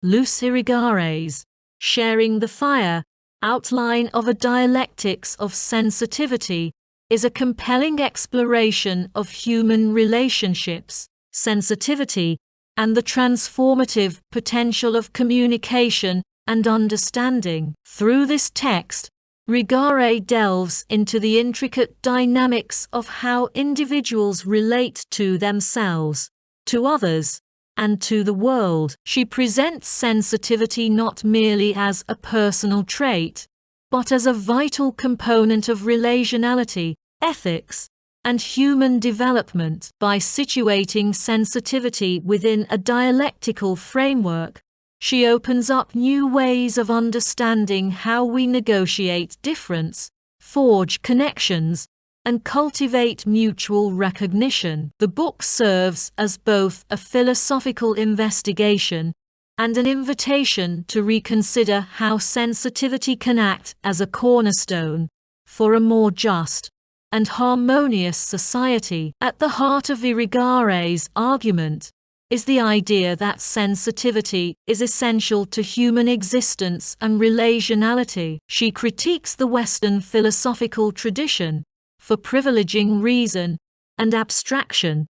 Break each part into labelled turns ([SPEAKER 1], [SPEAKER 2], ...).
[SPEAKER 1] Luce Irigaray's Sharing the Fire, Outline of a Dialectics of Sensitivity, is a compelling exploration of human relationships, sensitivity, and the transformative potential of communication and understanding. Through this text, Irigaray delves into the intricate dynamics of how individuals relate to themselves, to others, and to the world. She presents sensitivity not merely as a personal trait, but as a vital component of relationality, ethics, and human development. By situating sensitivity within a dialectical framework, she opens up new ways of understanding how we negotiate difference, forge connections, and cultivate mutual recognition. The book serves as both a philosophical investigation and an invitation to reconsider how sensitivity can act as a cornerstone for a more just and harmonious society. At the heart of Irigaray's argument is the idea that sensitivity is essential to human existence and relationality. She critiques the Western philosophical tradition for privileging reason and abstraction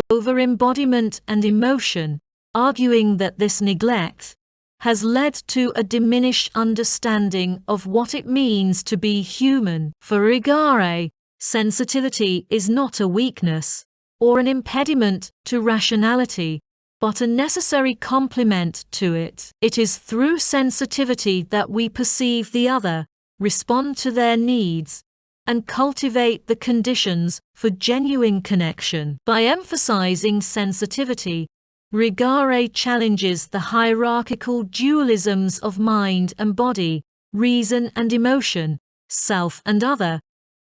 [SPEAKER 1] over embodiment and emotion, arguing that this neglect has led to a diminished understanding of what it means to be human. For Irigaray, sensitivity is not a weakness or an impediment to rationality, but a necessary complement to it. It is through sensitivity that we perceive the other, respond to their needs, and cultivate the conditions for genuine connection. By emphasizing sensitivity, Irigaray challenges the hierarchical dualisms of mind and body, reason and emotion, self and other,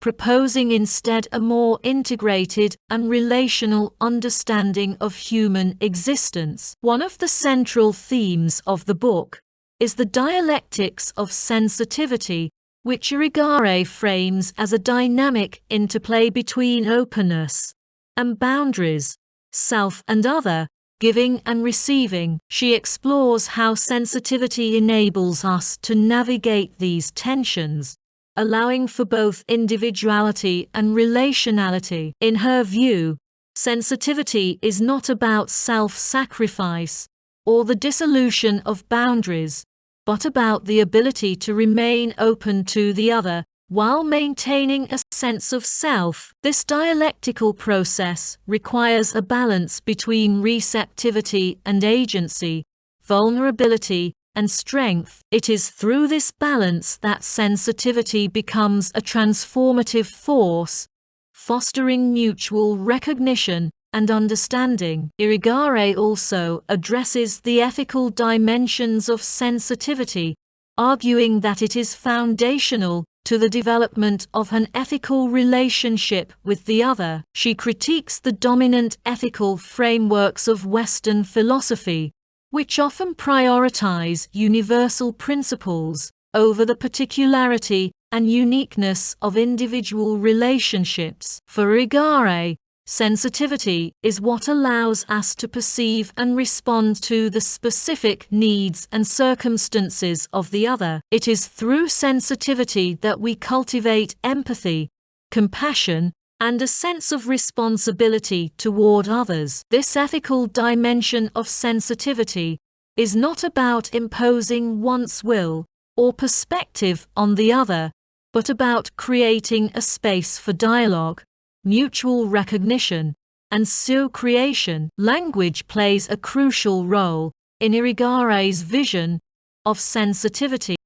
[SPEAKER 1] proposing instead a more integrated and relational understanding of human existence. One of the central themes of the book is the dialectics of sensitivity, which Irigaray frames as a dynamic interplay between openness and boundaries, self and other, giving and receiving. She explores how sensitivity enables us to navigate these tensions, allowing for both individuality and relationality. In her view, sensitivity is not about self-sacrifice or the dissolution of boundaries, but about the ability to remain open to the other while maintaining a sense of self. This dialectical process requires a balance between receptivity and agency, vulnerability and strength. It is through this balance that sensitivity becomes a transformative force, fostering mutual recognition and understanding. Irigaray also addresses the ethical dimensions of sensitivity, arguing that it is foundational to the development of an ethical relationship with the other. She critiques the dominant ethical frameworks of Western philosophy, which often prioritize universal principles over the particularity and uniqueness of individual relationships. For Irigaray, sensitivity is what allows us to perceive and respond to the specific needs and circumstances of the other. It is through sensitivity that we cultivate empathy, compassion, and a sense of responsibility toward others. This ethical dimension of sensitivity is not about imposing one's will or perspective on the other, but about creating a space for dialogue, mutual recognition, and co-creation. Language plays a crucial role in Irigaray's vision of sensitivity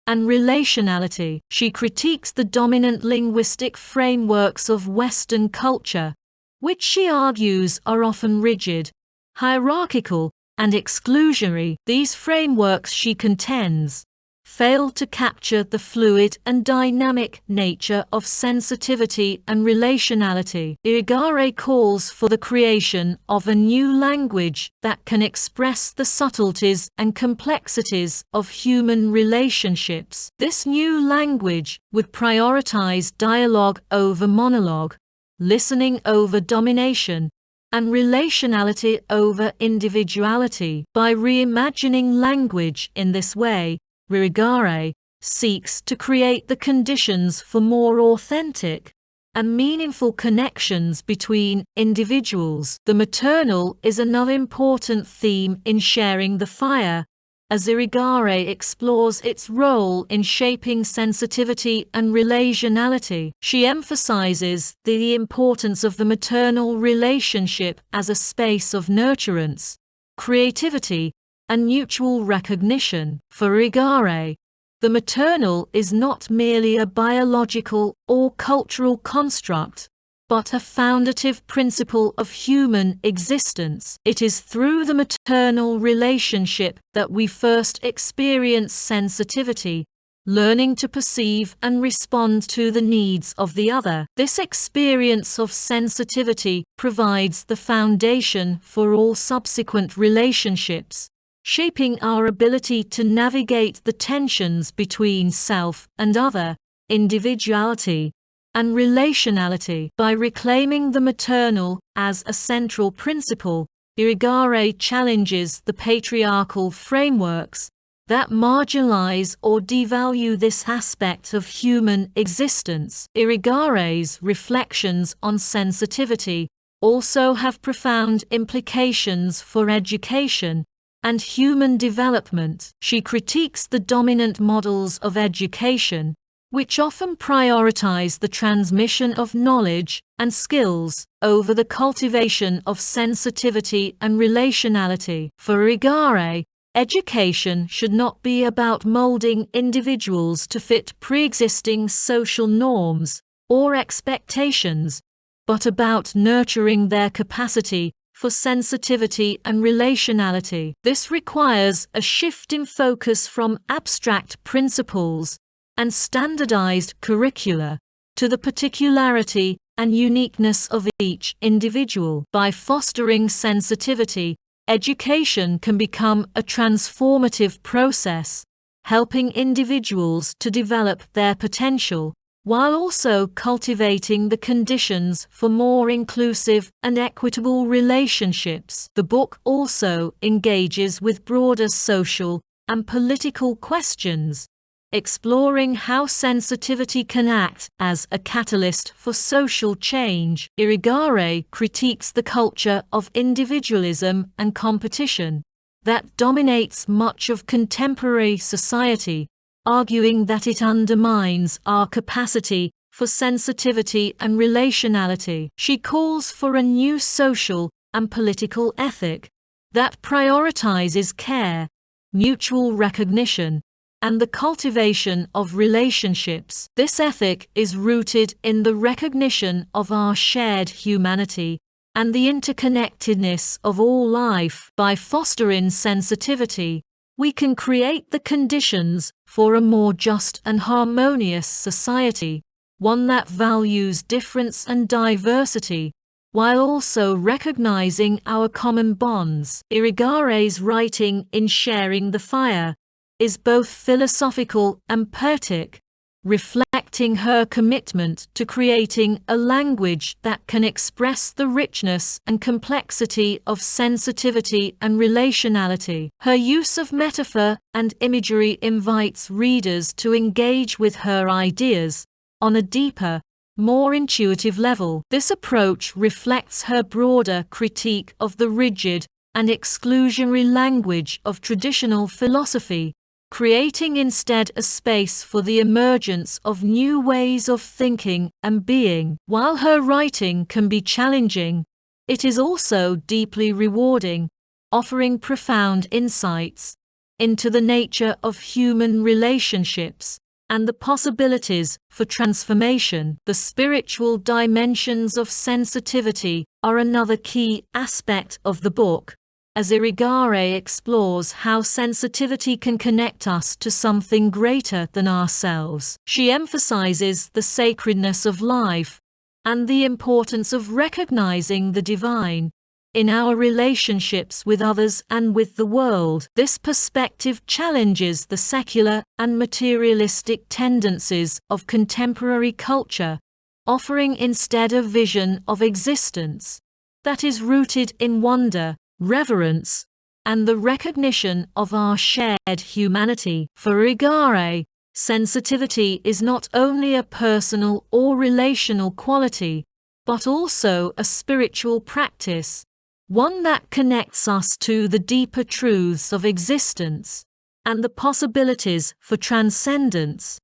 [SPEAKER 1] and relationality. She critiques the dominant linguistic frameworks of Western culture, which she argues are often rigid, hierarchical, and exclusionary. These frameworks, she contends, fail to capture the fluid and dynamic nature of sensitivity and relationality. Irigaray calls for the creation of a new language that can express the subtleties and complexities of human relationships. This new language would prioritize dialogue over monologue, listening over domination, and relationality over individuality. By reimagining language in this way, Irigaray seeks to create the conditions for more authentic and meaningful connections between individuals. The maternal is another important theme in Sharing the Fire, as Irigaray explores its role in shaping sensitivity and relationality. She emphasizes the importance of the maternal relationship as a space of nurturance, creativity, and mutual recognition. For Irigaray, the maternal is not merely a biological or cultural construct, but a foundative principle of human existence. It is through the maternal relationship that we first experience sensitivity, learning to perceive and respond to the needs of the other. This experience of sensitivity provides the foundation for all subsequent relationships, shaping our ability to navigate the tensions between self and other, individuality, and relationality. By reclaiming the maternal as a central principle, Irigaray challenges the patriarchal frameworks that marginalize or devalue this aspect of human existence. Irigaray's reflections on sensitivity also have profound implications for education and human development. She critiques the dominant models of education, which often prioritize the transmission of knowledge and skills over the cultivation of sensitivity and relationality. For Irigaray, education should not be about molding individuals to fit pre-existing social norms or expectations, but about nurturing their capacity for sensitivity and relationality. This requires a shift in focus from abstract principles and standardized curricula to the particularity and uniqueness of each individual. By fostering sensitivity, education can become a transformative process, helping individuals to develop their potential while also cultivating the conditions for more inclusive and equitable relationships. The book also engages with broader social and political questions, exploring how sensitivity can act as a catalyst for social change. Irigaray critiques the culture of individualism and competition that dominates much of contemporary society, arguing that it undermines our capacity for sensitivity and relationality. She calls for a new social and political ethic that prioritizes care, mutual recognition, and the cultivation of relationships. This ethic is rooted in the recognition of our shared humanity and the interconnectedness of all life. By fostering sensitivity, we can create the conditions for a more just and harmonious society, one that values difference and diversity, while also recognizing our common bonds. Irigaray's writing in Sharing the Fire is both philosophical and poetic, reflecting her commitment to creating a language that can express the richness and complexity of sensitivity and relationality. Her use of metaphor and imagery invites readers to engage with her ideas on a deeper, more intuitive level. This approach reflects her broader critique of the rigid and exclusionary language of traditional philosophy, creating instead a space for the emergence of new ways of thinking and being. While her writing can be challenging, it is also deeply rewarding, offering profound insights into the nature of human relationships and the possibilities for transformation. The spiritual dimensions of sensitivity are another key aspect of the book, as Irigaray explores how sensitivity can connect us to something greater than ourselves. She emphasizes the sacredness of life and the importance of recognizing the divine in our relationships with others and with the world. This perspective challenges the secular and materialistic tendencies of contemporary culture, offering instead a vision of existence that is rooted in wonder, reverence, and the recognition of our shared humanity. For Irigaray, sensitivity is not only a personal or relational quality, but also a spiritual practice, one that connects us to the deeper truths of existence and the possibilities for transcendence.